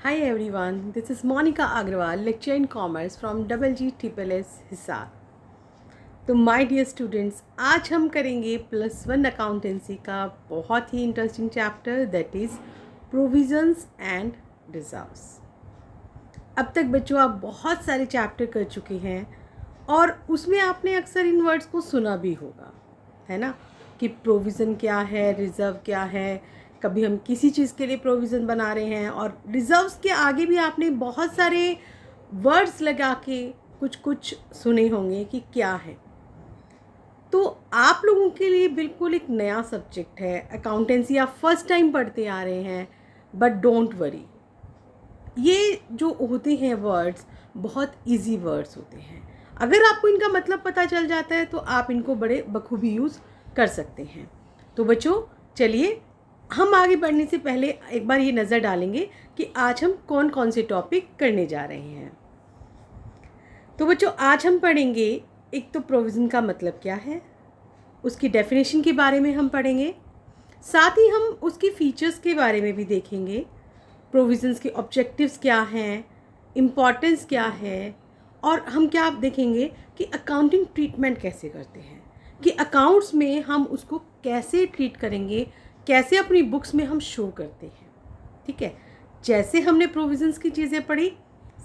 Hi everyone, this is Monica Agrawal, lecturer in commerce from GGSSS Hisar. तो my dear students, आज हम करेंगे +1 accountancy का बहुत ही interesting chapter that is provisions and reserves. अब तक बच्चों आप बहुत सारे चैप्टर कर चुके हैं और उसमें आपने अक्सर इन वर्ड्स को सुना भी होगा, है ना, कि प्रोविज़न क्या है, रिज़र्व क्या है। कभी हम किसी चीज़ के लिए प्रोविज़न बना रहे हैं और रिज़र्व्स के आगे भी आपने बहुत सारे वर्ड्स लगा के कुछ कुछ सुने होंगे कि क्या है। तो आप लोगों के लिए बिल्कुल एक नया सब्जेक्ट है, अकाउंटेंसी आप फर्स्ट टाइम पढ़ते आ रहे हैं, बट डोंट वरी, ये जो होते हैं वर्ड्स बहुत इजी वर्ड्स होते हैं। अगर आपको इनका मतलब पता चल जाता है तो आप इनको बड़े बखूबी यूज़ कर सकते हैं। तो बच्चों चलिए, हम आगे बढ़ने से पहले एक बार ये नज़र डालेंगे कि आज हम कौन कौन से टॉपिक करने जा रहे हैं। तो बच्चों आज हम पढ़ेंगे, एक तो प्रोविज़न का मतलब क्या है, उसकी डेफिनेशन के बारे में हम पढ़ेंगे, साथ ही हम उसकी फीचर्स के बारे में भी देखेंगे। प्रोविज़न्स के ऑब्जेक्टिव्स क्या हैं, इम्पॉर्टेंस क्या है, और हम क्या देखेंगे कि अकाउंटिंग ट्रीटमेंट कैसे करते हैं, कि अकाउंट्स में हम उसको कैसे ट्रीट करेंगे, कैसे अपनी बुक्स में हम शो करते हैं। ठीक है, जैसे हमने प्रोविज़न्स की चीज़ें पढ़ी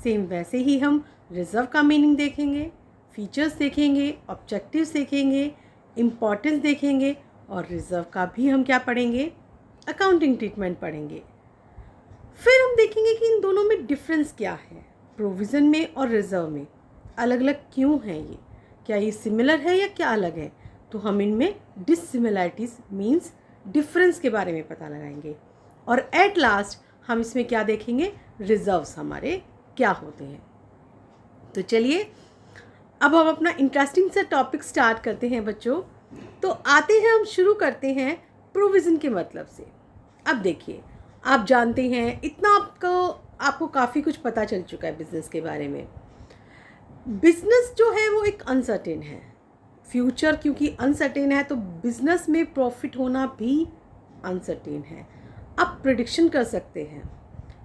सेम वैसे ही हम रिज़र्व का मीनिंग देखेंगे, फीचर्स देखेंगे, ऑब्जेक्टिव्स देखेंगे, इम्पॉर्टेंस देखेंगे, और रिज़र्व का भी हम क्या पढ़ेंगे, अकाउंटिंग ट्रीटमेंट पढ़ेंगे। फिर हम देखेंगे कि इन दोनों में डिफरेंस क्या है, प्रोविज़न में और रिज़र्व में अलग अलग क्यों हैं, ये क्या ये सिमिलर है या क्या अलग है। तो हम इनमें डिससिमिलैरिटीज़ मीन्स डिफरेंस के बारे में पता लगाएंगे, और एट लास्ट हम इसमें क्या देखेंगे, रिजर्व्स हमारे क्या होते हैं। तो चलिए अब हम अपना इंटरेस्टिंग सा टॉपिक स्टार्ट करते हैं बच्चों। तो आते हैं, हम शुरू करते हैं प्रोविज़न के मतलब से। अब देखिए, आप जानते हैं इतना आपको काफ़ी कुछ पता चल चुका है बिज़नेस के बारे में। बिज़नेस जो है वो एक अनसर्टेन है, फ्यूचर क्योंकि अनसर्टेन है तो बिज़नेस में प्रॉफिट होना भी अनसर्टेन है। आप प्रिडिक्शन कर सकते हैं,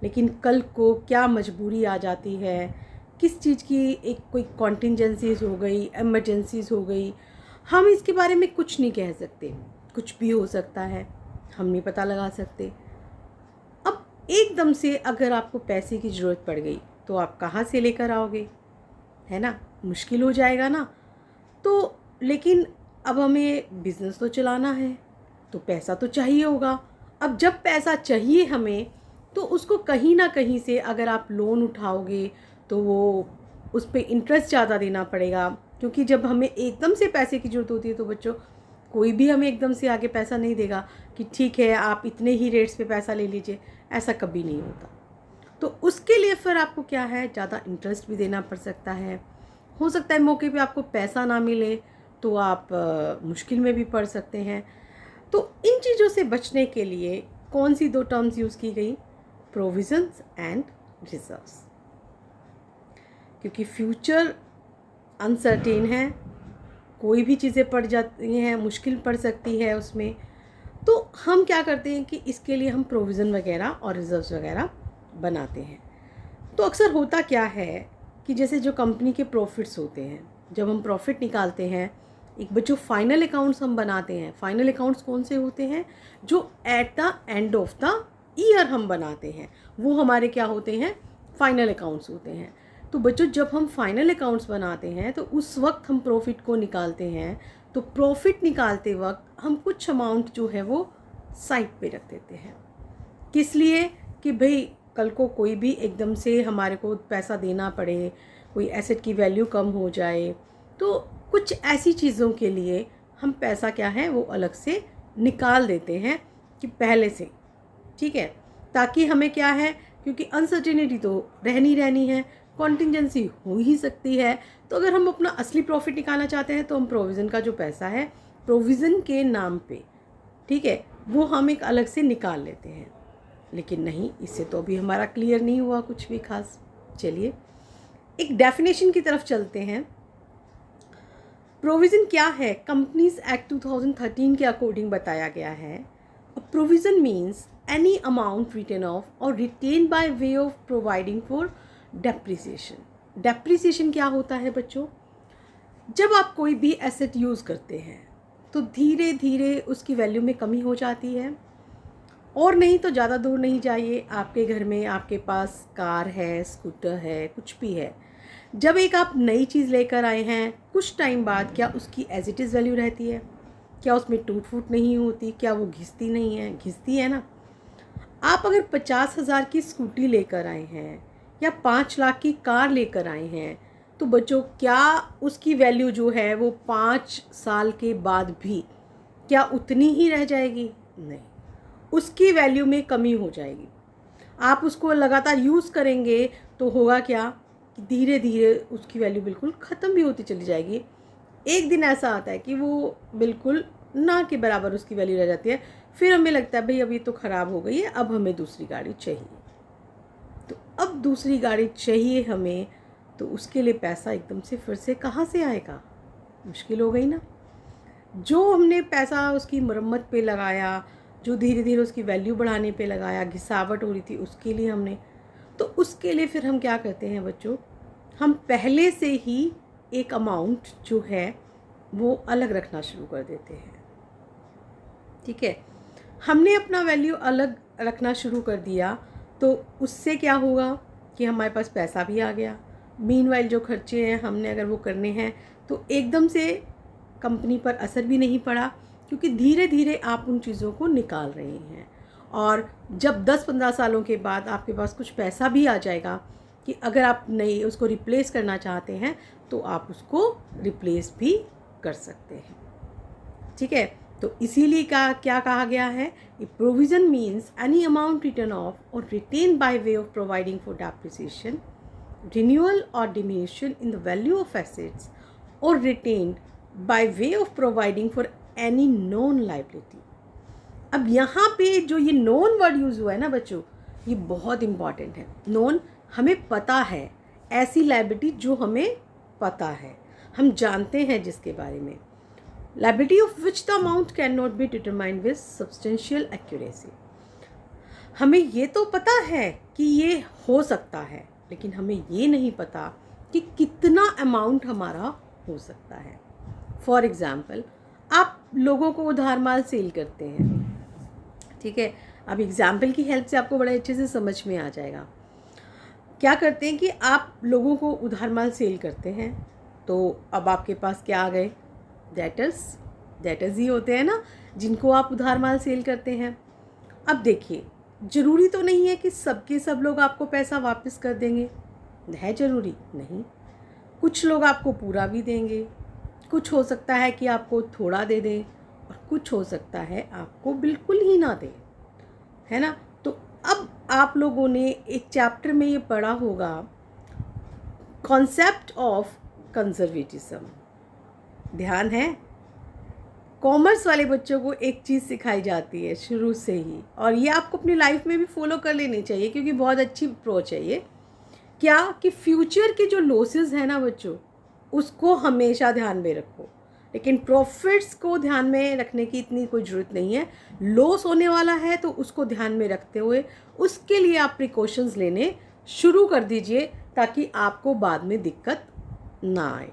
लेकिन कल को क्या मजबूरी आ जाती है, किस चीज़ की एक कोई कॉन्टिजेंसीज हो गई, एमरजेंसीज हो गई, हम इसके बारे में कुछ नहीं कह सकते, कुछ भी हो सकता है, हम नहीं पता लगा सकते। अब एकदम से अगर आपको पैसे की ज़रूरत पड़ गई तो आप कहाँ से लेकर आओगे, है ना, मुश्किल हो जाएगा ना। तो लेकिन अब हमें बिज़नेस तो चलाना है तो पैसा तो चाहिए होगा। अब जब पैसा चाहिए हमें तो उसको कहीं ना कहीं से अगर आप लोन उठाओगे तो वो उस पर इंटरेस्ट ज़्यादा देना पड़ेगा, क्योंकि जब हमें एकदम से पैसे की ज़रूरत होती है तो बच्चों कोई भी हमें एकदम से आगे पैसा नहीं देगा कि ठीक है आप इतने ही रेट्स पे पैसा ले लीजिए, ऐसा कभी नहीं होता। तो उसके लिए फिर आपको क्या है, ज़्यादा इंटरेस्ट भी देना पड़ सकता है। हो सकता है मौके पे आपको पैसा ना मिले तो आप मुश्किल में भी पड़ सकते हैं। तो इन चीज़ों से बचने के लिए कौन सी दो टर्म्स यूज़ की गई, प्रोविजंस एंड रिजर्व्स, क्योंकि फ्यूचर अनसर्टेन है, कोई भी चीज़ें पड़ जाती हैं, मुश्किल पड़ सकती है उसमें। तो हम क्या करते हैं कि इसके लिए हम प्रोविज़न वगैरह और रिजर्व्स वगैरह बनाते हैं। तो अक्सर होता क्या है कि जैसे जो कंपनी के प्रॉफिट्स होते हैं, जब हम प्रॉफिट निकालते हैं, एक बच्चों फाइनल अकाउंट्स हम बनाते हैं। फाइनल अकाउंट्स कौन से होते हैं, जो at the end of the year हम बनाते हैं, वो हमारे क्या होते हैं, फाइनल अकाउंट्स होते हैं। तो बच्चों जब हम फाइनल अकाउंट्स बनाते हैं तो उस वक्त हम प्रॉफिट को निकालते हैं। तो प्रॉफिट निकालते वक्त हम कुछ अमाउंट जो है वो साइड पे रख देते हैं, किस लिए, कि भाई कल को कोई भी एकदम से हमारे को पैसा देना पड़े, कोई एसेट की वैल्यू कम हो जाए, तो कुछ ऐसी चीज़ों के लिए हम पैसा क्या है वो अलग से निकाल देते हैं कि पहले से, ठीक है, ताकि हमें क्या है, क्योंकि अनसर्टेनिटी तो रहनी है, कॉन्टिजेंसी हो ही सकती है। तो अगर हम अपना असली प्रॉफिट निकालना चाहते हैं तो हम प्रोविज़न का जो पैसा है प्रोविज़न के नाम पे, ठीक है, वो हम एक अलग से निकाल लेते हैं। लेकिन नहीं, इससे तो अभी हमारा क्लियर नहीं हुआ कुछ भी खास। चलिए एक डेफिनेशन की तरफ चलते हैं। प्रोविज़न क्या है, कंपनीज एक्ट 2013 के अकॉर्डिंग बताया गया है। Provision means any amount written off or retained by way of providing for depreciation. Depreciation क्या होता है बच्चों? जब आप कोई भी एसेट यूज़ करते हैं तो धीरे धीरे उसकी वैल्यू में कमी हो जाती है, और नहीं तो ज़्यादा दूर नहीं जाइए, आपके घर में आपके पास कार है, स्कूटर है, कुछ भी है, जब एक आप नई चीज़ लेकर आए हैं, कुछ टाइम बाद क्या उसकी एज इट इज़ वैल्यू रहती है? क्या उसमें टूट फूट नहीं होती? क्या वो घिसती नहीं है? घिसती है ना। आप अगर 50,000 की स्कूटी लेकर आए हैं या 5 लाख की कार लेकर आए हैं, तो बच्चों क्या उसकी वैल्यू जो है वो 5 साल के बाद भी क्या उतनी ही रह जाएगी? नहीं, उसकी वैल्यू में कमी हो जाएगी। आप उसको लगातार यूज़ करेंगे तो होगा क्या कि धीरे धीरे उसकी वैल्यू बिल्कुल ख़त्म भी होती चली जाएगी। एक दिन ऐसा आता है कि वो बिल्कुल ना के बराबर उसकी वैल्यू रह जाती है। फिर हमें लगता है भाई अब ये तो ख़राब हो गई है, अब हमें दूसरी गाड़ी चाहिए। तो अब दूसरी गाड़ी चाहिए हमें, तो उसके लिए पैसा एकदम से फिर से कहाँ से आएगा? मुश्किल हो गई ना। जो हमने पैसा उसकी मरम्मत पे लगाया, जो धीरे धीरे उसकी वैल्यू बढ़ाने पे लगाया, घिसावट हो रही थी उसके लिए हमने, तो उसके लिए फिर हम क्या करते हैं बच्चों, हम पहले से ही एक अमाउंट जो है वो अलग रखना शुरू कर देते हैं। ठीक है, हमने अपना वैल्यू अलग रखना शुरू कर दिया तो उससे क्या होगा कि हमारे पास पैसा भी आ गया। मीनवाइल जो खर्चे हैं हमने अगर वो करने हैं तो एकदम से कंपनी पर असर भी नहीं पड़ा, क्योंकि धीरे धीरे आप उन चीज़ों को निकाल रहे हैं। और जब 10-15 सालों के बाद आपके पास कुछ पैसा भी आ जाएगा कि अगर आप नई उसको रिप्लेस करना चाहते हैं तो आप उसको रिप्लेस भी कर सकते हैं। ठीक है, तो इसीलिए क्या कहा गया है, provision means any amount written off और retained by way of providing for depreciation, renewal और diminution in the value of assets और retained by way of providing for any known liability. अब यहाँ पे जो ये नॉन वर्ड यूज़ हुआ है ना बच्चों, ये बहुत इम्पॉर्टेंट है। नॉन हमें पता है, ऐसी लाइबिलिटी जो हमें पता है, हम जानते हैं जिसके बारे में, liability of which the amount can not be determined with substantial accuracy. हमें ये तो पता है कि ये हो सकता है, लेकिन हमें ये नहीं पता कि कितना अमाउंट हमारा हो सकता है। फॉर एग्ज़ाम्पल, आप लोगों को उधार माल सेल करते हैं। ठीक है, अब एग्ज़ाम्पल की हेल्प से आपको बड़े अच्छे से समझ में आ जाएगा। क्या करते हैं कि आप लोगों को उधार माल सेल करते हैं, तो अब आपके पास क्या आ गए, डेटर्स ही होते हैं ना, जिनको आप उधार माल सेल करते हैं। अब देखिए, ज़रूरी तो नहीं है कि सबके सब लोग आपको पैसा वापस कर देंगे, है ज़रूरी नहीं। कुछ लोग आपको पूरा भी देंगे, कुछ हो सकता है कि आपको थोड़ा दे दें, और कुछ हो सकता है आपको बिल्कुल ही ना दें, है ना। तो अब आप लोगों ने एक चैप्टर में ये पढ़ा होगा, कॉन्सेप्ट ऑफ कंजर्वेटिज्म। ध्यान है, कॉमर्स वाले बच्चों को एक चीज़ सिखाई जाती है शुरू से ही, और ये आपको अपनी लाइफ में भी फॉलो कर लेनी चाहिए, क्योंकि बहुत अच्छी अप्रोच है ये। क्या कि फ्यूचर के जो लॉसेस हैं ना बच्चों, उसको हमेशा ध्यान में रखो, लेकिन प्रॉफिट्स को ध्यान में रखने की इतनी कोई ज़रूरत नहीं है। लॉस होने वाला है तो उसको ध्यान में रखते हुए उसके लिए आप प्रिकॉशंस लेने शुरू कर दीजिए, ताकि आपको बाद में दिक्कत ना आए।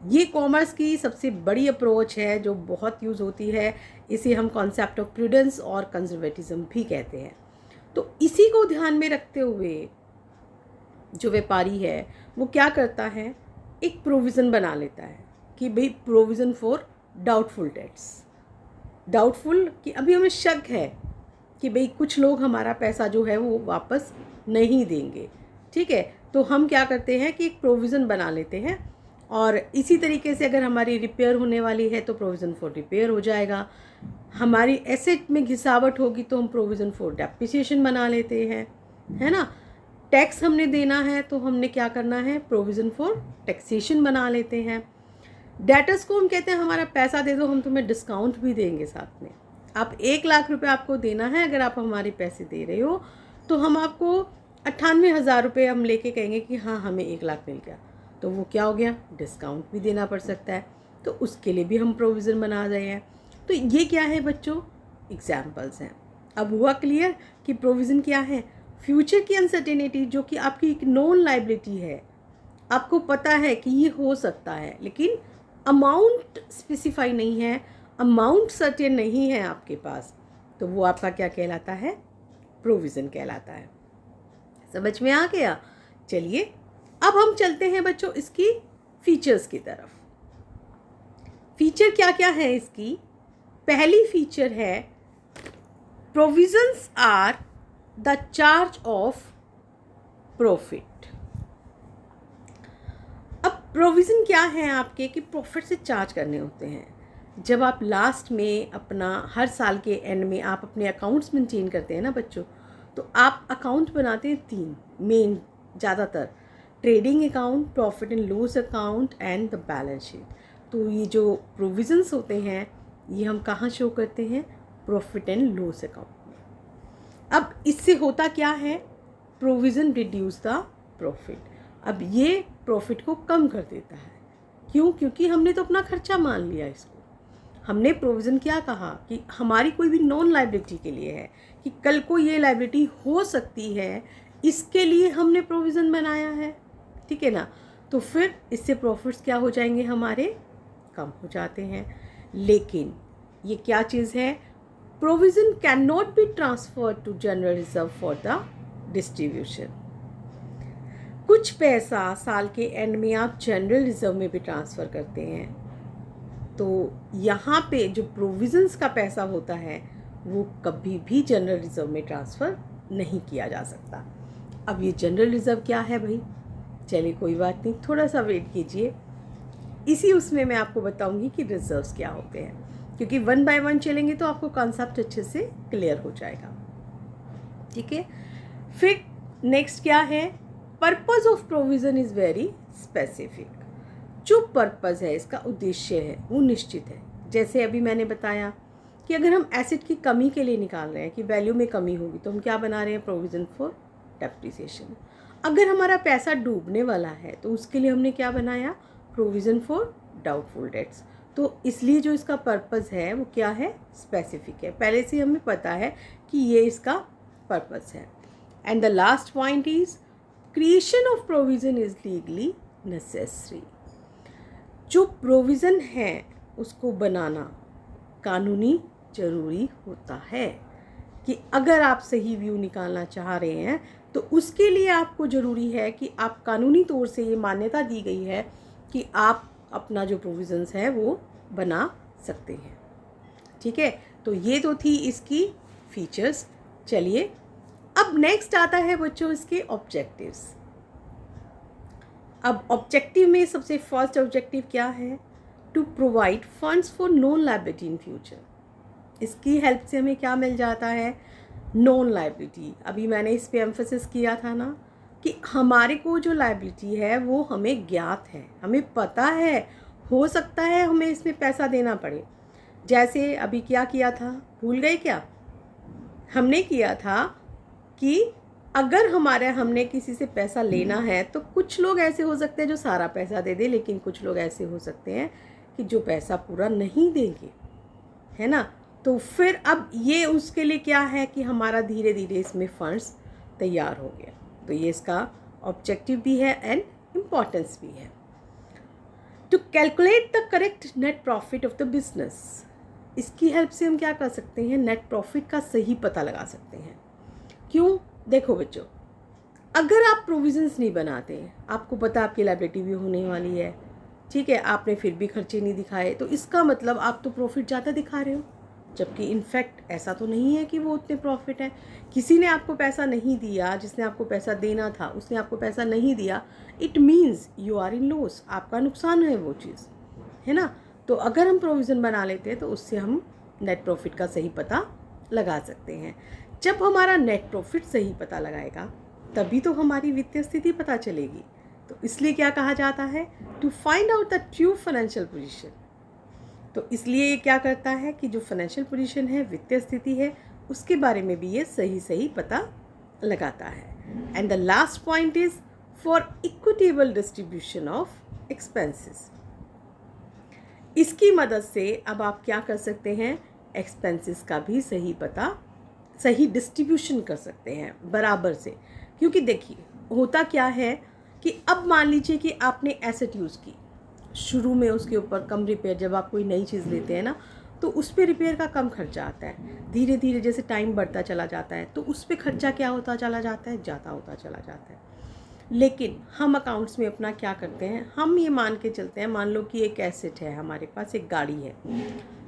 ये कॉमर्स की सबसे बड़ी अप्रोच है जो बहुत यूज़ होती है। इसे हम कॉन्सेप्ट ऑफ प्रूडेंस और कंजर्वेटिज्म भी कहते हैं। तो इसी को ध्यान में रखते हुए जो व्यापारी है वो क्या करता है, एक प्रोविज़न बना लेता है कि भाई provision for doubtful debts. Doubtful कि अभी हमें शक है कि भाई कुछ लोग हमारा पैसा जो है वो वापस नहीं देंगे। ठीक है, तो हम क्या करते हैं कि एक प्रोविज़न बना लेते हैं, और इसी तरीके से अगर हमारी रिपेयर होने वाली है तो प्रोविज़न फॉर रिपेयर हो जाएगा। हमारी एसेट में घिसावट होगी तो हम प्रोविज़न फॉर डेप्रिसिएशन बना लेते हैं, है ना। टैक्स हमने देना है तो हमने क्या करना है, प्रोविज़न फॉर टैक्सेशन बना लेते हैं। डेटर्स को हम कहते हैं हमारा पैसा दे दो, हम तुम्हें डिस्काउंट भी देंगे साथ में। आप 1 लाख रुपए आपको देना है, अगर आप हमारे पैसे दे रहे हो तो हम आपको 98,000 रुपये हम लेके कहेंगे कि हाँ हमें 1 लाख मिल गया, तो वो क्या हो गया, डिस्काउंट भी देना पड़ सकता है, तो उसके लिए भी हम प्रोविज़न बना रहे हैं। तो ये क्या है बच्चों, एग्जाम्पल्स हैं। अब हुआ क्लियर कि प्रोविज़न क्या है? फ्यूचर की अनसर्टेनिटी, जो कि आपकी एक नॉन लाइबिलिटी है, आपको पता है कि ये हो सकता है, लेकिन अमाउंट स्पेसिफाई नहीं है, अमाउंट सर्टेन नहीं है आपके पास, तो वो आपका क्या कहलाता है? प्रोविज़न कहलाता है। समझ में आ गया? चलिए अब हम चलते हैं बच्चों इसकी फीचर्स की तरफ। फीचर क्या क्या है इसकी? पहली फीचर है provisions are the charge of profit. अब प्रोविज़न क्या है आपके कि प्रॉफिट से चार्ज करने होते हैं। जब आप लास्ट में अपना हर साल के एंड में आप अपने अकाउंट्स मेंटेन करते हैं ना बच्चों, तो आप अकाउंट बनाते हैं 3 मेन, ज़्यादातर trading account, profit and loss account and the balance sheet. तो ये जो प्रोविजंस होते हैं ये हम कहाँ शो करते हैं? प्रॉफिट एंड लॉस अकाउंट में। अब इससे होता क्या है? Provision reduce the profit. अब ये प्रॉफिट को कम कर देता है। क्यों? क्योंकि हमने तो अपना खर्चा मान लिया इसको। हमने प्रोविज़न क्या कहा कि हमारी कोई भी नॉन लाइबिलिटी के लिए है, कि कल को ये लाइबिलिटी हो सकती है, इसके लिए हमने प्रोविज़न बनाया है, ठीक है ना? तो फिर इससे प्रॉफिट्स क्या हो जाएंगे? हमारे कम हो जाते हैं। लेकिन ये क्या चीज़ है? Provision can not be transferred to general reserve for the distribution. कुछ पैसा साल के एंड में आप जनरल रिजर्व में भी ट्रांसफ़र करते हैं, तो यहाँ पे जो प्रोविजंस का पैसा होता है वो कभी भी जनरल रिजर्व में ट्रांसफ़र नहीं किया जा सकता। अब ये जनरल रिजर्व क्या है भाई? चलिए कोई बात नहीं, थोड़ा सा वेट कीजिए, इसी उसमें मैं आपको बताऊंगी कि रिजर्व्स क्या होते हैं, क्योंकि 1 बाय 1 चलेंगे तो आपको कॉन्सेप्ट अच्छे से क्लियर हो जाएगा, ठीक है। फिर नेक्स्ट क्या है? Purpose of provision is very specific. जो पर्पज़ है, इसका उद्देश्य है, वो निश्चित है। जैसे अभी मैंने बताया कि अगर हम एसेट की कमी के लिए निकाल रहे हैं कि वैल्यू में कमी होगी, तो हम क्या बना रहे हैं? Provision for depreciation. अगर हमारा पैसा डूबने वाला है तो उसके लिए हमने क्या बनाया? Provision for doubtful debts. तो इसलिए जो इसका पर्पज़ है वो क्या है? स्पेसिफिक है। पहले से हमें पता है कि ये इसका पर्पज़ है। And the last point is creation of provision is legally necessary. जो प्रोविज़न है उसको बनाना कानूनी ज़रूरी होता है, कि अगर आप सही व्यू निकालना चाह रहे हैं तो उसके लिए आपको ज़रूरी है कि आप कानूनी तौर से ये मान्यता दी गई है कि आप अपना जो प्रोविज़न्स है वो बना सकते हैं, ठीक है। तो ये तो थी इसकी फीचर्स। चलिए अब नेक्स्ट आता है बच्चों इसके ऑब्जेक्टिव्स। अब ऑब्जेक्टिव में सबसे फर्स्ट ऑब्जेक्टिव क्या है? To provide funds for non liability in future. इसकी हेल्प से हमें क्या मिल जाता है? Non liability. अभी मैंने इस पे एम्फेसिस किया था ना कि हमारे को जो लायबिलिटी है वो हमें ज्ञात है, हमें पता है, हो सकता है हमें इसमें पैसा देना पड़े। जैसे अभी क्या किया था, भूल गए क्या? हमने किया था कि अगर हमने किसी से पैसा लेना है तो कुछ लोग ऐसे हो सकते हैं जो सारा पैसा दे दे, लेकिन कुछ लोग ऐसे हो सकते हैं कि जो पैसा पूरा नहीं देंगे, है ना। तो फिर अब ये उसके लिए क्या है कि हमारा धीरे धीरे इसमें फंड्स तैयार हो गया। तो ये इसका ऑब्जेक्टिव भी है एंड इम्पॉर्टेंस भी है। To calculate the correct net profit of the business. इसकी हेल्प से हम क्या कर सकते हैं? नेट प्रॉफिट का सही पता लगा सकते हैं। क्यों? देखो बच्चों, अगर आप प्रोविजंस नहीं बनाते, आपको पता आपकी लायबिलिटी भी होने वाली है, ठीक है, आपने फिर भी खर्चे नहीं दिखाए, तो इसका मतलब आप तो प्रॉफिट ज़्यादा दिखा रहे हो, जबकि इनफैक्ट ऐसा तो नहीं है कि वो उतने प्रॉफिट है। किसी ने आपको पैसा नहीं दिया, जिसने आपको पैसा देना था उसने आपको पैसा नहीं दिया, it means you are in loss, आपका नुकसान है वो चीज़, है ना। तो अगर हम प्रोविज़न बना लेते हैं तो उससे हम नेट प्रॉफिट का सही पता लगा सकते हैं। जब हमारा नेट प्रॉफिट सही पता लगाएगा तभी तो हमारी वित्तीय स्थिति पता चलेगी। तो इसलिए क्या कहा जाता है? To find out the true financial position. तो इसलिए ये क्या करता है कि जो फाइनेंशियल पोजीशन है, वित्तीय स्थिति है, उसके बारे में भी ये सही पता लगाता है। And the last point is for equitable distribution of expenses. इसकी मदद से अब आप क्या कर सकते हैं? एक्सपेंसेस का भी सही पता सही डिस्ट्रीब्यूशन कर सकते हैं बराबर से। क्योंकि देखिए होता क्या है कि अब मान लीजिए कि आपने एसेट यूज़ की, शुरू में उसके ऊपर कम रिपेयर, जब आप कोई नई चीज़ लेते हैं ना तो उस पर रिपेयर का कम खर्चा आता है। धीरे धीरे जैसे टाइम बढ़ता चला जाता है तो उस पर खर्चा क्या होता चला जाता है, ज़्यादा होता चला जाता है। लेकिन हम अकाउंट्स में अपना क्या करते हैं, हम ये मान के चलते हैं, मान लो कि एक एसेट है हमारे पास, एक गाड़ी है।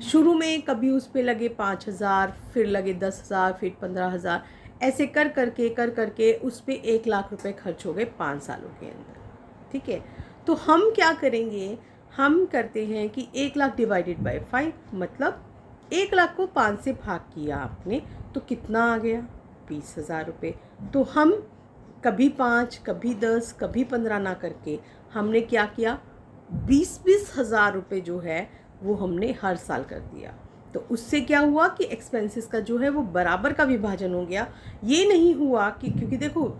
शुरू में कभी उस पर लगे 5,000, फिर लगे 10,000, फिर 15,000, ऐसे कर करके उस पर 1,00,000 रुपये खर्च हो गए 5 सालों के अंदर। ठीक है, तो हम क्या करेंगे, हम करते हैं कि 1,00,000 डिवाइडेड बाय 5, मतलब 1,00,000 को 5 से भाग किया आपने तो कितना आ गया, 20,000 रुपये। तो हम कभी 5, कभी 10, कभी 15 ना करके हमने क्या किया, 20-20 हज़ार रुपये जो है वो हमने हर साल कर दिया। तो उससे क्या हुआ कि एक्सपेंसेस का जो है वो बराबर का विभाजन हो गया। ये नहीं हुआ कि, क्योंकि देखो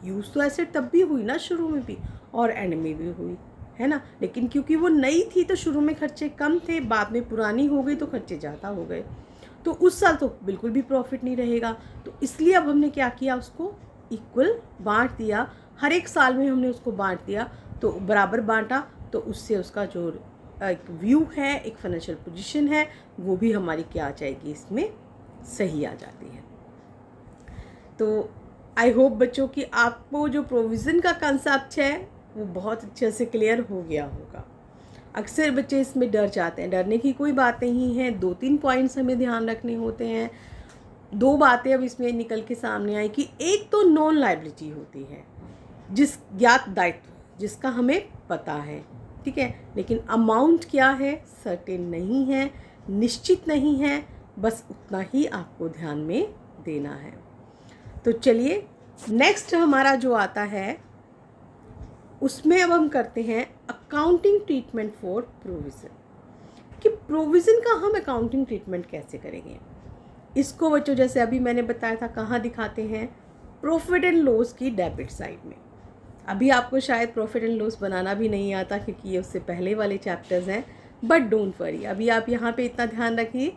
यूज़ तो एसेट तब भी हुई ना, शुरू में भी और एंड में भी हुई, है ना। लेकिन क्योंकि वो नई थी तो शुरू में खर्चे कम थे, बाद में पुरानी हो गई तो खर्चे ज़्यादा हो गए, तो उस साल तो बिल्कुल भी प्रॉफिट नहीं रहेगा। तो इसलिए अब हमने क्या किया, उसको इक्वल बांट दिया, हर एक साल में हमने उसको बांट दिया, तो बराबर बांटा, तो उससे उसका जो एक व्यू है, एक फाइनेंशियल पोजीशन है, वो भी हमारी क्या आ जाएगी, इसमें सही आ जाती है। तो आई होप बच्चों कि आपको जो प्रोविज़न का कंसेप्ट है वो बहुत अच्छे से क्लियर हो गया होगा। अक्सर बच्चे इसमें डर जाते हैं, डरने की कोई बात नहीं है। 2-3 पॉइंट्स हमें ध्यान रखने होते हैं। 2 बातें अब इसमें निकल के सामने आई कि एक तो नॉन लायबिलिटी होती है, जिस ज्ञात दायित्व जिसका हमें पता है, ठीक है, लेकिन अमाउंट क्या है सर्टेन नहीं है, निश्चित नहीं है, बस उतना ही आपको ध्यान में देना है। तो चलिए नेक्स्ट हमारा जो आता है उसमें अब हम करते हैं अकाउंटिंग ट्रीटमेंट फॉर प्रोविज़न, कि प्रोविज़न का हम अकाउंटिंग ट्रीटमेंट कैसे करेंगे। इसको बच्चों जैसे अभी मैंने बताया था कहाँ दिखाते हैं, प्रॉफिट एंड लॉस की डेबिट साइड में। अभी आपको शायद प्रॉफिट एंड लॉस बनाना भी नहीं आता क्योंकि ये उससे पहले वाले चैप्टर्स हैं, बट डोंट वरी, अभी आप यहाँ पे इतना ध्यान रखिए,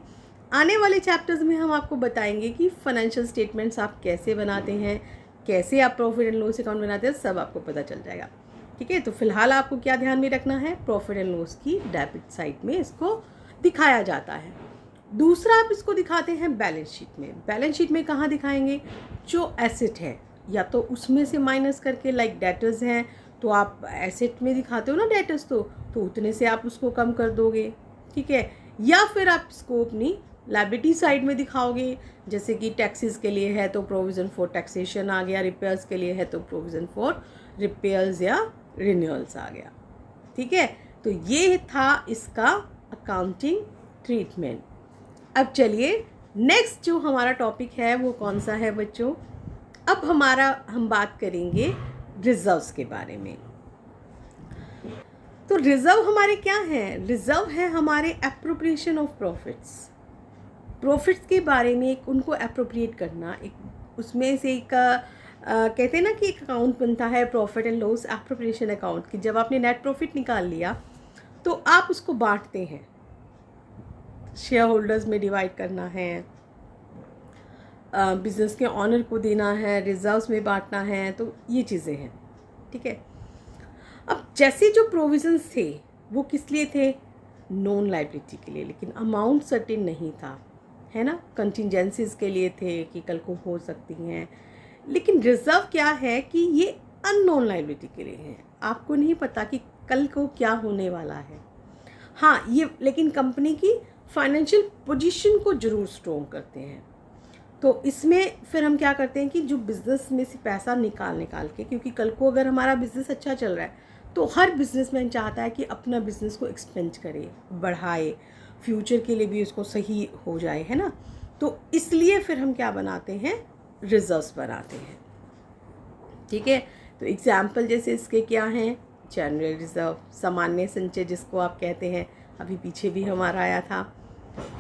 आने वाले चैप्टर्स में हम आपको बताएंगे कि फाइनेंशियल स्टेटमेंट्स आप कैसे बनाते हैं, कैसे आप प्रॉफिट एंड लॉस अकाउंट बनाते हैं, सब आपको पता चल जाएगा। ठीक है, तो फिलहाल आपको क्या ध्यान में रखना है, प्रॉफिट एंड लॉस की डेबिट साइड में इसको दिखाया जाता है। दूसरा आप इसको दिखाते हैं बैलेंस शीट में। बैलेंस शीट में कहाँ दिखाएंगे, जो एसेट है या तो उसमें से माइनस करके, लाइक डेटर्स हैं तो आप एसेट में दिखाते हो ना डेटर्स, तो उतने से आप उसको कम कर दोगे, ठीक है, या फिर आप इसको अपनी लायबिलिटी साइड में दिखाओगे, जैसे कि टैक्सेस के लिए है तो प्रोविज़न फॉर टैक्सेशन आ गया, रिपेयर्स के लिए है तो प्रोविज़न फॉर रिपेयर्स या रिन्यूअल्स आ गया। ठीक है, तो ये था इसका अकाउंटिंग ट्रीटमेंट। अब चलिए नेक्स्ट जो हमारा टॉपिक है वो कौन सा है बच्चों, अब हम बात करेंगे रिजर्व्स के बारे में। तो रिजर्व हमारे क्या हैं, रिजर्व है हमारे एप्रोप्रिएशन ऑफ प्रॉफिट्स के बारे में, एक उनको एप्रोप्रिएट करना, एक उसमें से एक कहते हैं ना कि एक अकाउंट बनता है profit and loss appropriation account, कि जब आपने नेट प्रॉफिट निकाल लिया तो आप उसको बांटते हैं, शेयर होल्डर्स में डिवाइड करना है, बिजनेस के ऑनर को देना है, रिजर्व्स में बांटना है, तो ये चीज़ें हैं। ठीक है, अब जैसे जो प्रोविजंस थे वो किस लिए थे, नॉन लायबिलिटी के लिए, लेकिन अमाउंट सर्टेन नहीं था, है ना, कंटिजेंसीज के लिए थे कि कल को हो सकती हैं। लेकिन रिजर्व क्या है कि ये अननोन लायबिलिटी के लिए है, आपको नहीं पता कि कल को क्या होने वाला है। हाँ, ये लेकिन कंपनी की फाइनेंशियल पोजीशन को ज़रूर स्ट्रॉन्ग करते हैं। तो इसमें फिर हम क्या करते हैं कि जो बिज़नेस में से पैसा निकाल के, क्योंकि कल को अगर हमारा बिज़नेस अच्छा चल रहा है तो हर बिज़नेसमैन चाहता है कि अपना बिज़नेस को एक्सपेंड करे, बढ़ाए, फ्यूचर के लिए भी उसको सही हो जाए, है ना। तो इसलिए फिर हम क्या बनाते हैं, रिजर्व्स बनाते हैं। ठीक है, तो एग्जाम्पल जैसे इसके क्या हैं, जनरल रिजर्व, सामान्य संचय जिसको आप कहते हैं, अभी पीछे भी हमारा आया था।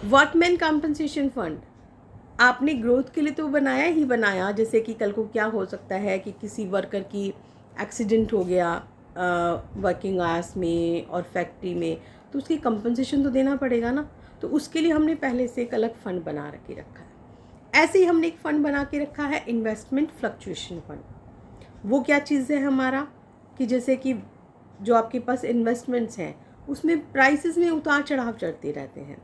वर्कमैन कॉम्पनसेशन फंड आपने ग्रोथ के लिए तो बनाया ही बनाया, जैसे कि कल को क्या हो सकता है कि किसी वर्कर की एक्सीडेंट हो गया वर्किंग आवर्स में और फैक्ट्री में, तो उसकी कंपनसेशन तो देना पड़ेगा ना, तो उसके लिए हमने पहले से एक अलग फ़ंड बना के रखा है। ऐसे ही हमने एक फ़ंड बना के रखा है इन्वेस्टमेंट फ्लक्चुएशन फ़ंड। वो क्या चीज़ है हमारा, कि जैसे कि जो आपके पास इन्वेस्टमेंट्स हैं उसमें प्राइसेस में उतार चढ़ाव चढ़ते रहते हैं,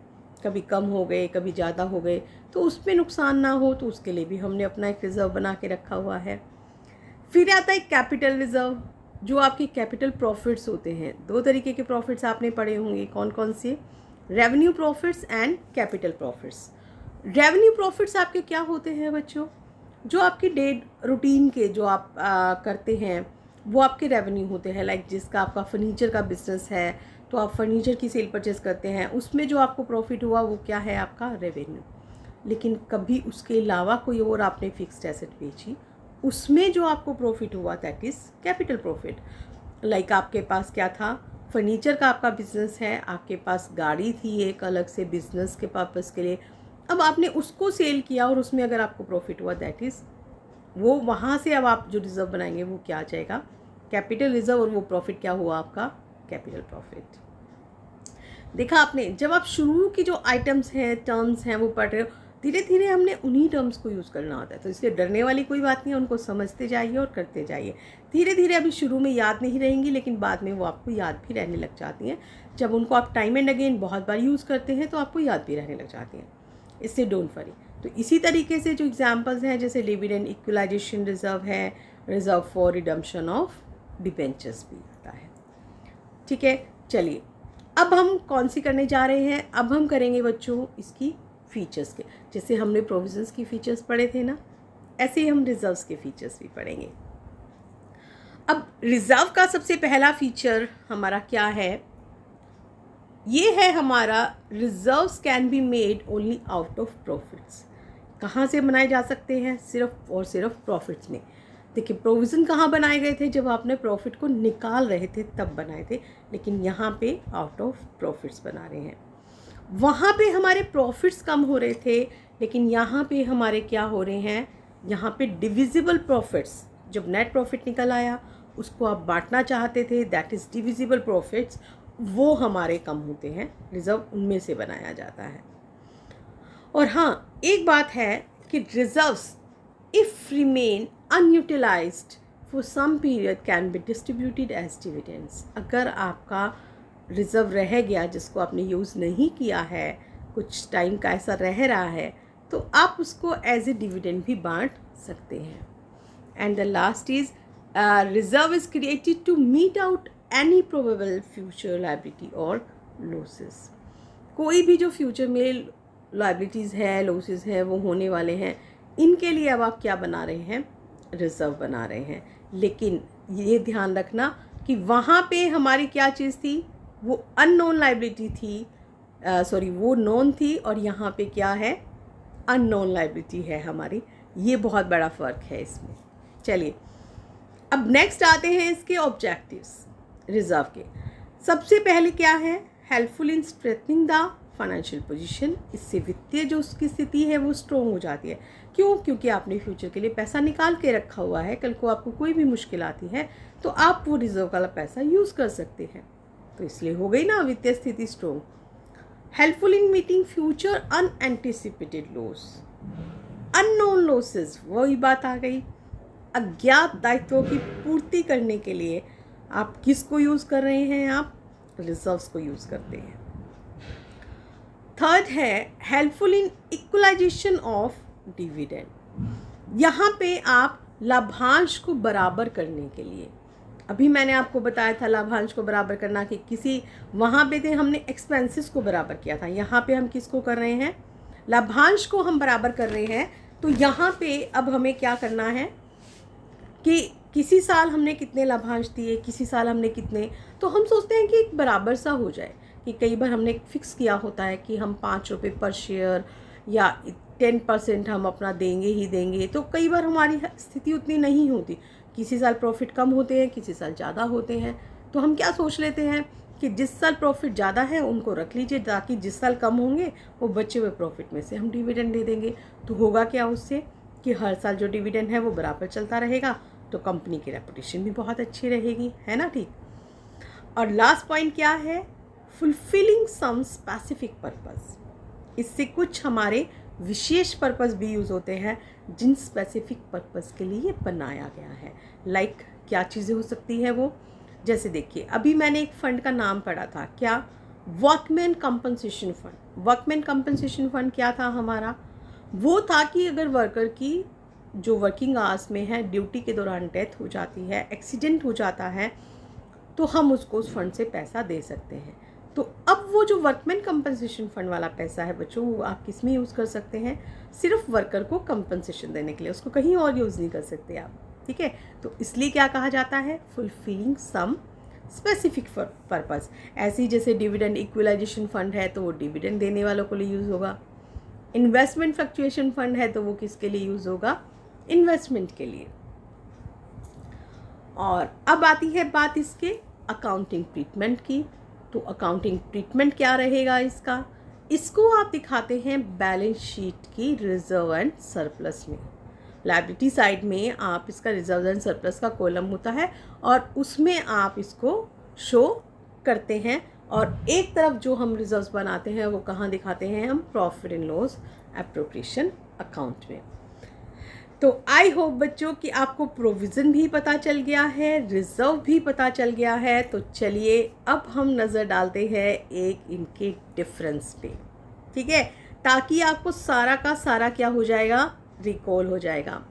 कभी कम हो गए कभी ज़्यादा हो गए, तो उसमें नुकसान ना हो तो उसके लिए भी हमने अपना एक रिज़र्व बना के रखा हुआ है। फिर आता है कैपिटल रिज़र्व, जो आपके कैपिटल प्रॉफिट्स होते हैं। दो तरीके के प्रॉफिट्स आपने पढ़े होंगे, कौन कौन से? Revenue profits and capital profits. Revenue profits आपके क्या होते हैं बच्चों? जो आपके डे रूटीन के जो आप करते हैं वो आपके रेवेन्यू होते हैं। लाइक जिसका आपका फर्नीचर का बिजनेस है तो आप फर्नीचर की सेल परचेस करते हैं, उसमें जो आपको प्रॉफिट हुआ वो क्या है? आपका रेवेन्यू। लेकिन कभी उसके अलावा कोई और आपने फिक्स्ड एसेट बेची, उसमें जो आपको प्रॉफिट हुआ that is capital profit. Like आपके पास क्या था? फर्नीचर का आपका बिजनेस है, आपके पास गाड़ी थी एक अलग से बिजनेस के पर्पज़ के लिए, अब आपने उसको सेल किया और उसमें अगर आपको प्रॉफिट हुआ दैट इज़ वो, वहाँ से अब आप जो रिज़र्व बनाएंगे वो क्या आ जाएगा? Capital reserve. और वो प्रॉफिट क्या हुआ आपका? Capital profit. देखा आपने, जब आप शुरू की जो आइटम्स हैं, टर्म्स हैं वो पढ़ रहे हो, धीरे धीरे हमने उन्हीं टर्म्स को यूज़ करना होता है, तो इसलिए डरने वाली कोई बात नहीं है, उनको समझते जाइए और करते जाइए। धीरे धीरे अभी शुरू में याद नहीं रहेंगी, लेकिन बाद में वो आपको याद भी रहने लग जाती हैं। जब उनको आप टाइम एंड अगेन बहुत बार यूज़ करते हैं तो आपको याद भी रहने लग जाती हैं, इससे डोंट वरी। तो इसी तरीके से जो एग्जांपल्स हैं, जैसे डिविडेंड इक्वलाइजेशन रिजर्व है, reserve for redemption of debentures भी आता है। ठीक है, चलिए अब हम कौन सी करने जा रहे हैं? अब हम करेंगे बच्चों इसकी फीचर्स के। जैसे हमने प्रोविजंस की फीचर्स पढ़े थे ना, ऐसे ही हम रिजर्व्स के फीचर्स भी पढ़ेंगे। अब रिजर्व का सबसे पहला फीचर हमारा क्या है? ये है हमारा reserves can be made only out of profits. कहाँ से बनाए जा सकते हैं? सिर्फ और सिर्फ प्रॉफिट्स में। देखिए, प्रोविज़न कहाँ बनाए गए थे? जब आपने प्रॉफिट को निकाल रहे थे तब बनाए थे, लेकिन यहाँ पे आउट ऑफ प्रॉफिट्स बना रहे हैं। वहाँ पे हमारे प्रॉफिट्स कम हो रहे थे, लेकिन यहाँ पे हमारे क्या हो रहे हैं? यहाँ पे डिविजिबल प्रॉफिट्स, जब नेट प्रॉफिट निकल आया उसको आप बांटना चाहते थे, दैट इज़ डिविजिबल प्रॉफिट्स, वो हमारे कम होते हैं, रिज़र्व उनमें से बनाया जाता है। और हाँ, एक बात है कि reserves if remain unutilised for some period can be distributed as dividends. अगर आपका रिज़र्व रह गया जिसको आपने यूज़ नहीं किया है, कुछ टाइम का ऐसा रह रहा है, तो आप उसको एज ए डिविडेंड भी बांट सकते हैं। And the last is reserve is created to meet out any probable future liability और लॉसेस। कोई भी जो फ्यूचर में लायबिलिटीज़ है, लॉसेस हैं, वो होने वाले हैं, इनके लिए अब आप क्या बना रहे हैं? रिज़र्व बना रहे हैं। लेकिन ये ध्यान रखना कि वहाँ पे हमारी क्या चीज़ थी? वो अननोन लायबिलिटी थी, वो नोन थी, और यहाँ पे क्या है? अननोन लायबिलिटी है हमारी। ये बहुत बड़ा फ़र्क है इसमें। चलिए अब नेक्स्ट आते हैं इसके ऑब्जेक्टिव्स रिज़र्व के। सबसे पहले क्या है? Helpful in strengthening the financial position. इससे वित्तीय जो उसकी स्थिति है वो स्ट्रॉन्ग हो जाती है। क्यों? क्योंकि आपने फ्यूचर के लिए पैसा निकाल के रखा हुआ है, कल को आपको कोई भी मुश्किल आती है तो आप वो रिजर्व वाला पैसा यूज़ कर सकते हैं, तो इसलिए हो गई ना वित्तीय स्थिति strong. Helpful in meeting future unanticipated loss, unknown losses, वही बात आ गई। अज्ञात दायित्वों की पूर्ति करने के लिए आप किसको यूज़ कर रहे हैं? आप रिजर्व्स को यूज़ करते हैं। थर्ड है helpful in equalisation of dividend. यहाँ पे आप लाभांश को बराबर करने के लिए, अभी मैंने आपको बताया था लाभांश को बराबर करना कि किसी, वहाँ पे थे हमने एक्सपेंसेस को बराबर किया था, यहाँ पे हम किसको कर रहे हैं? लाभांश को हम बराबर कर रहे हैं। तो यहाँ पे अब हमें क्या करना है कि किसी साल हमने कितने लाभांश दिए, किसी साल हमने कितने, तो हम सोचते हैं कि एक बराबर सा हो जाए। कि कई बार हमने फिक्स किया होता है कि हम 5 रुपये पर शेयर या 10% हम अपना देंगे ही देंगे, तो कई बार हमारी स्थिति उतनी नहीं होती। किसी साल प्रॉफिट कम होते हैं, किसी साल ज़्यादा होते हैं, तो हम क्या सोच लेते हैं कि जिस साल प्रॉफिट ज़्यादा है उनको रख लीजिए, ताकि जिस साल कम होंगे वो बचे हुए प्रॉफिट में से हम डिविडेंड दे देंगे। तो होगा क्या उससे कि हर साल जो डिविडेंड है वो बराबर चलता रहेगा, तो कंपनी की रेपुटेशन भी बहुत अच्छी रहेगी, है ना? ठीक। और लास्ट पॉइंट क्या है? Fulfilling some specific purpose. इससे कुछ हमारे विशेष पर्पस भी यूज़ होते हैं जिन स्पेसिफिक पर्पस के लिए ये बनाया गया है। लाइक क्या चीज़ें हो सकती है वो, जैसे देखिए अभी मैंने एक फ़ंड का नाम पढ़ा था, क्या, workman compensation fund. Workman compensation fund क्या था हमारा, वो था कि अगर वर्कर की जो वर्किंग आवर्स में है, ड्यूटी के दौरान डेथ हो जाती है, एक्सीडेंट हो जाता है, तो हम उसको उस फंड से पैसा दे सकते हैं। तो अब वो जो वर्कमैन कंपनसेशन फ़ंड वाला पैसा है बच्चों, वो आप किस में यूज़ कर सकते हैं, सिर्फ वर्कर को कंपनसेशन देने के लिए, उसको कहीं और यूज़ नहीं कर सकते आप, ठीक है। तो इसलिए क्या कहा जाता है, फुलफिलिंग सम स्पेसिफिक पर्पस। ऐसे ही जैसे डिविडेंड इक्वलाइजेशन फ़ंड है तो वो डिविडेंड देने वालों के लिए यूज़ होगा। इन्वेस्टमेंट फ्लक्चुएशन फ़ंड है तो वो किसके लिए यूज़ होगा, इन्वेस्टमेंट के लिए। और अब आती है बात इसके अकाउंटिंग ट्रीटमेंट की। तो अकाउंटिंग ट्रीटमेंट क्या रहेगा इसका, इसको आप दिखाते हैं बैलेंस शीट की रिजर्व एंड सरप्लस में। लायबिलिटी साइड में आप इसका रिजर्व एंड सरप्लस का कॉलम होता है और उसमें आप इसको शो करते हैं, और एक तरफ जो हम रिजर्व्स बनाते हैं वो कहाँ दिखाते हैं, हम profit and loss appropriation account में। तो आई होप बच्चों कि आपको प्रोविज़न भी पता चल गया है, रिजर्व भी पता चल गया है। तो चलिए अब हम नज़र डालते हैं एक इनके डिफरेंस पे, ठीक है, ताकि आपको सारा का सारा क्या हो जाएगा, रिकॉल हो जाएगा।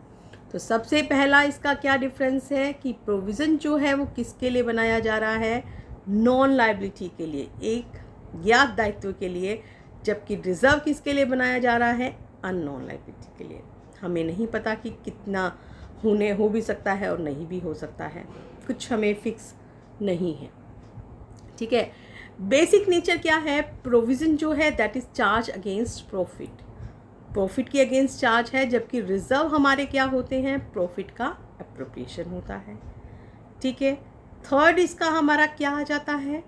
तो सबसे पहला इसका क्या डिफरेंस है कि प्रोविज़न जो है वो किसके लिए बनाया जा रहा है, नॉन लायबिलिटी के लिए, एक ज्ञात दायित्व के लिए, जबकि रिजर्व किसके लिए बनाया जा रहा है, अननोन लायबिलिटी के लिए। हमें नहीं पता कि कितना हो भी सकता है और नहीं भी हो सकता है, कुछ हमें फिक्स नहीं है, ठीक है। बेसिक नेचर क्या है, प्रोविज़न जो है that is charge against profit, profit के अगेंस्ट चार्ज है, जबकि रिजर्व हमारे क्या होते हैं, प्रॉफिट का एप्रोप्रिएशन होता है, ठीक है। थर्ड इसका हमारा क्या आ जाता है,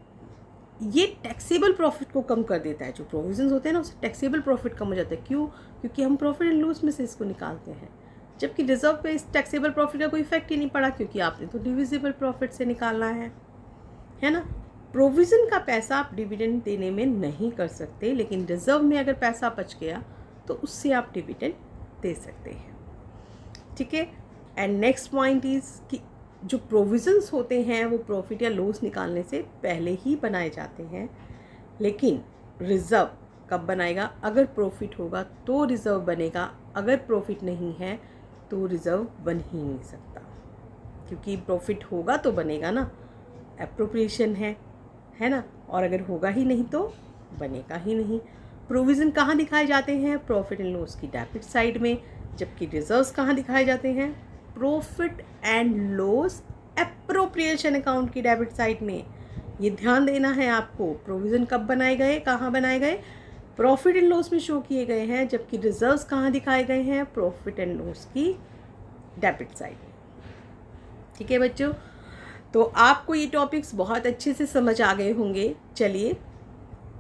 ये टैक्सेबल प्रॉफिट को कम कर देता है। जो प्रोविजंस होते हैं ना उससे टैक्सेबल प्रॉफिट कम हो जाता है, क्यों, क्योंकि हम प्रॉफिट एंड लॉस में से इसको निकालते हैं, जबकि रिजर्व पे इस टैक्सेबल प्रॉफिट का कोई इफेक्ट ही नहीं पड़ा, क्योंकि आपने तो डिविजिबल प्रॉफिट से निकालना है ना। प्रोविज़न का पैसा आप डिविडेंड देने में नहीं कर सकते, लेकिन रिजर्व में अगर पैसा बच गया तो उससे आप डिविडेंड दे सकते हैं, ठीक है। एंड नेक्स्ट पॉइंट इज़ कि जो प्रोविज़न्स होते हैं वो प्रॉफिट या लॉस निकालने से पहले ही बनाए जाते हैं, लेकिन रिज़र्व कब बनाएगा, अगर प्रॉफिट होगा तो रिज़र्व बनेगा, अगर प्रॉफिट नहीं है तो रिज़र्व बन ही नहीं सकता, क्योंकि प्रॉफिट होगा तो बनेगा ना, एप्रोप्रिएशन है ना, और अगर होगा ही नहीं तो बनेगा ही नहीं। प्रोविज़न कहाँ दिखाए जाते हैं, प्रॉफिट एंड लॉस की डेबिट साइड में, जबकि रिजर्व्स कहाँ दिखाए जाते हैं, profit and loss appropriation account की डेबिट साइड में। ये ध्यान देना है आपको, प्रोविज़न कब बनाए गए, कहाँ बनाए गए, प्रॉफिट एंड लॉस में शो किए गए हैं, जबकि रिजर्व्स कहाँ दिखाए गए हैं, प्रॉफिट एंड लॉस की डेबिट साइड में, ठीक है बच्चों। तो आपको ये टॉपिक्स बहुत अच्छे से समझ आ गए होंगे। चलिए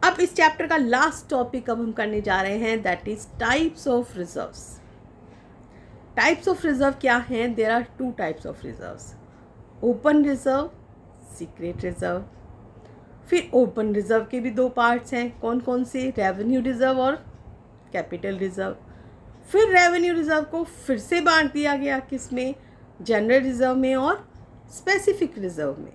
अब इस चैप्टर का लास्ट टॉपिक अब हम करने जा रहे हैं, that is types of reserves. Types of reserve क्या हैं, there are two types of reserves, open reserve, secret reserve. फिर ओपन रिजर्व के भी दो पार्ट्स हैं, कौन कौन से, रेवेन्यू रिजर्व और कैपिटल रिजर्व। फिर रेवेन्यू रिजर्व को फिर से बांट दिया गया किस में, जनरल रिजर्व में और स्पेसिफिक रिजर्व में।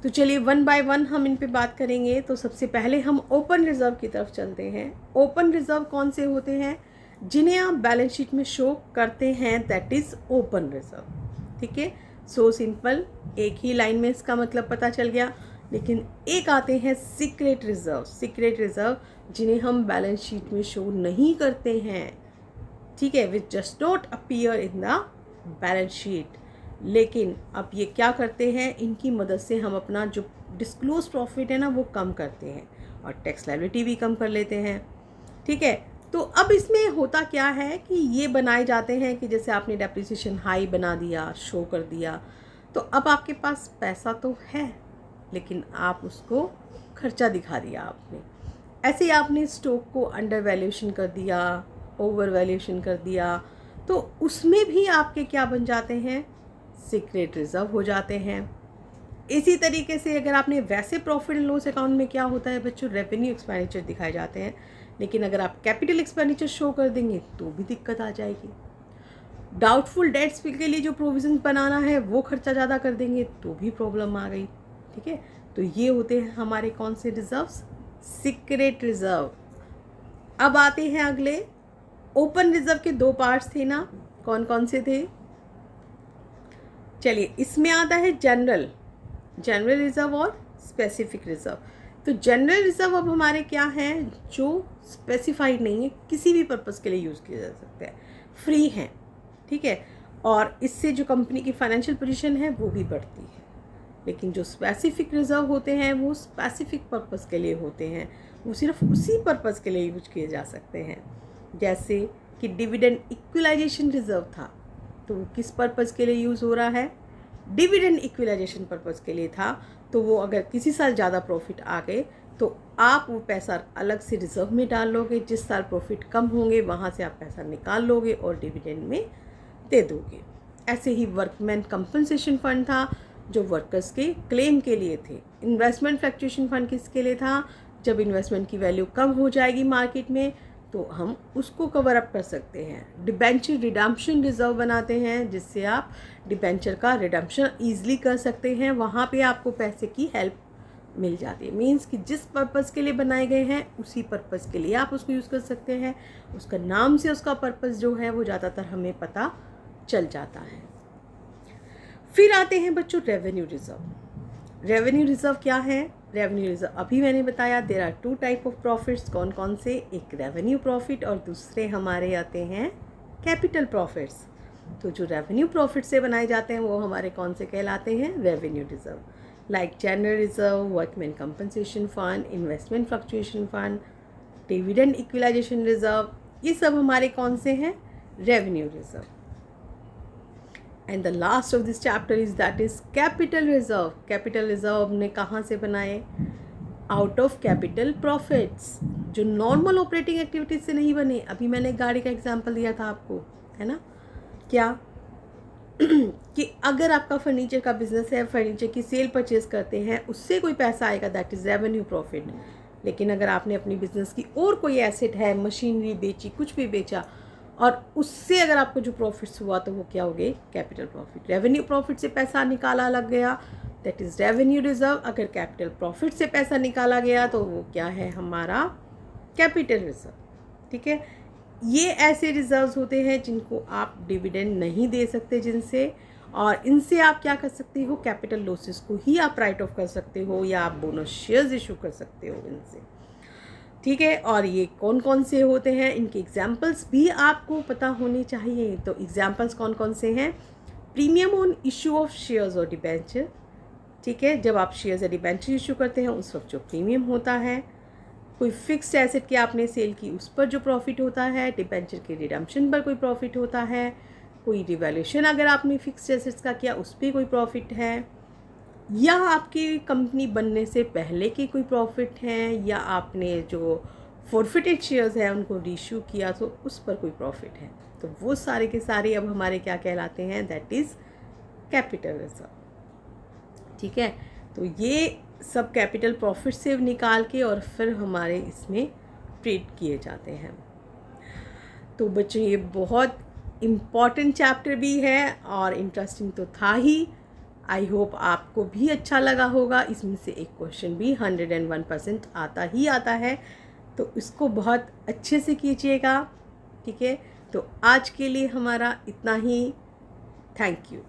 तो चलिए वन बाय वन हम इन पे बात करेंगे। तो सबसे पहले हम ओपन रिजर्व की तरफ चलते हैं। ओपन रिजर्व कौन से होते हैं, जिन्हें आप बैलेंस शीट में शो करते हैं, दैट इज ओपन रिजर्व, ठीक है। सो सिंपल, एक ही लाइन में इसका मतलब पता चल गया। लेकिन एक आते हैं सीक्रेट रिजर्व। सीक्रेट रिजर्व जिन्हें हम बैलेंस शीट में शो नहीं करते हैं, ठीक है, which just not appear in the balance sheet. लेकिन अब ये क्या करते हैं, इनकी मदद से हम अपना जो डिस्क्लोज प्रॉफिट है ना वो कम करते हैं और टैक्स लायबिलिटी भी कम कर लेते हैं, ठीक है। तो अब इसमें होता क्या है कि ये बनाए जाते हैं कि जैसे आपने डेप्रिसिएशन हाई बना दिया, शो कर दिया, तो अब आपके पास पैसा तो है लेकिन आप उसको खर्चा दिखा दिया आपने। ऐसे ही आपने स्टॉक को अंडर वैल्यूएशन कर दिया, ओवर वैल्यूएशन कर दिया, तो उसमें भी आपके क्या बन जाते हैं, सीक्रेट रिजर्व हो जाते हैं। इसी तरीके से अगर आपने वैसे प्रॉफिट एंड लॉस अकाउंट में क्या होता है बच्चों, रेवेन्यू एक्सपेंडिचर दिखाए जाते हैं, लेकिन अगर आप कैपिटल एक्सपेंडिचर शो कर देंगे तो भी दिक्कत आ जाएगी। डाउटफुल डेट्स के लिए जो प्रोविजन बनाना है वो खर्चा ज़्यादा कर देंगे तो भी प्रॉब्लम आ गई। ठीक है, तो ये होते हैं हमारे कौन से रिजर्व्स? Secret reserve. अब आते हैं अगले। ओपन रिजर्व के दो पार्ट्स थे ना, कौन कौन से थे? चलिए, इसमें आता है जनरल रिजर्व और स्पेसिफिक रिजर्व। तो जनरल रिजर्व अब हमारे क्या हैं? जो स्पेसिफाइड नहीं है, किसी भी पर्पज़ के लिए यूज़ किया जा सकता है, फ्री हैं। ठीक है, और इससे जो कंपनी की फाइनेंशियल पोजीशन है वो भी बढ़ती है। लेकिन जो स्पेसिफिक रिजर्व होते हैं वो स्पेसिफिक पर्पज़ के लिए होते हैं, वो सिर्फ उसी पर्पज़ के लिए यूज किए जा सकते हैं। जैसे कि डिविडेंड इक्विलाइजेशन रिजर्व था, तो वो किस पर्पज़ के लिए यूज़ हो रहा है? डिविडेंड इक्विलाइजेशन पर्पज़ के लिए था। तो वो अगर किसी साल ज़्यादा प्रॉफिट आ गए तो आप वो पैसा अलग से रिजर्व में डाल लोगे, जिस साल प्रॉफिट कम होंगे वहाँ से आप पैसा निकाल लोगे और डिविडेंड में दे दोगे। ऐसे ही वर्कमैन कंपनसेशन फंड था जो वर्कर्स के क्लेम के लिए थे। इन्वेस्टमेंट फ्लक्चुएशन फंड किसके लिए था? जब इन्वेस्टमेंट की वैल्यू कम हो जाएगी मार्केट में तो हम उसको कवर अप कर सकते हैं। डिबेंचर रिडम्पशन रिजर्व बनाते हैं जिससे आप डिबेंचर का रिडम्पशन ईजिली कर सकते हैं। वहाँ पे आपको पैसे की हेल्प मिल जाती है। मीन्स कि जिस पर्पज़ के लिए बनाए गए हैं उसी पर्पज़ के लिए आप उसको यूज़ कर सकते हैं। उसका नाम से उसका पर्पज़ जो है वो ज़्यादातर हमें पता चल जाता है। फिर आते हैं बच्चों रेवेन्यू रिजर्व। रेवेन्यू रिजर्व क्या है? रेवेन्यू रिजर्व अभी मैंने बताया there are two type of profits. कौन कौन से? एक रेवेन्यू प्रॉफिट और दूसरे हमारे आते हैं कैपिटल प्रॉफिट्स। तो जो रेवेन्यू प्रॉफिट से बनाए जाते हैं वो हमारे कौन से कहलाते हैं? Revenue reserve. Like general reserve, workman compensation fund, investment fluctuation fund, dividend equalisation reserve, ये सब हमारे कौन से हैं? Revenue reserve. And the last of this chapter is that is capital reserve. Capital reserve हमने कहाँ से बनाए? आउट ऑफ कैपिटल प्रॉफिट्स, जो नॉर्मल ऑपरेटिंग एक्टिविटीज से नहीं बने। अभी मैंने गाड़ी का एग्जांपल दिया था आपको, है ना? क्या कि अगर आपका फर्नीचर का बिजनेस है, फर्नीचर की सेल परचेज करते हैं, उससे कोई पैसा आएगा, दैट इज़ रेवेन्यू प्रॉफिट। लेकिन अगर आपने अपनी बिजनेस की और कोई एसेट है, मशीनरी बेची, कुछ भी बेचा, और उससे अगर आपको जो प्रॉफिट्स हुआ तो वो क्या हो गए? Capital profit. रेवेन्यू प्रॉफिट से पैसा निकाला लग गया, दैट इज़ रेवेन्यू रिजर्व। अगर कैपिटल प्रॉफिट से पैसा निकाला गया तो वो क्या है? हमारा कैपिटल रिजर्व। ठीक है, ये ऐसे रिजर्व्स होते हैं जिनको आप डिविडेंड नहीं दे सकते जिनसे, और इनसे आप क्या कर सकते हो? कैपिटल लॉसेस को ही आप राइट ऑफ कर सकते हो या आप बोनस शेयर्स इशू कर सकते हो इनसे। ठीक है, और ये कौन कौन से होते हैं, इनके एग्जाम्पल्स भी आपको पता होने चाहिए। तो एग्जाम्पल्स कौन कौन से हैं? Premium on issue of shares और डिबेंचर। ठीक है, जब आप शेयर्स या डिबेंचर इशू करते हैं उस वक्त जो प्रीमियम होता है। कोई फिक्स्ड एसेट की आपने सेल की उस पर जो प्रॉफिट होता है। डिबेंचर के रिडम्पशन पर कोई प्रॉफिट होता है। कोई रिवैल्यूएशन अगर आपने फिक्स्ड एसेट्स का किया उस पर कोई प्रॉफिट है, या आपकी कंपनी बनने से पहले की कोई प्रॉफिट है, या आपने जो फॉरफिटेड शेयर्स हैं उनको रीइश्यू किया तो उस पर कोई प्रॉफिट है। तो वो सारे के सारे अब हमारे क्या कहलाते हैं? That is capital reserve. ठीक है, तो ये सब कैपिटल प्रॉफिट से निकाल के और फिर हमारे इसमें ट्रीट किए जाते हैं। तो बच्चों ये बहुत इम्पॉर्टेंट चैप्टर भी है और इंटरेस्टिंग तो था ही। आई होप आपको भी अच्छा लगा होगा। इसमें से एक क्वेश्चन भी 101% आता है, तो इसको बहुत अच्छे से कीजिएगा। ठीक है, तो आज के लिए हमारा इतना ही। Thank you.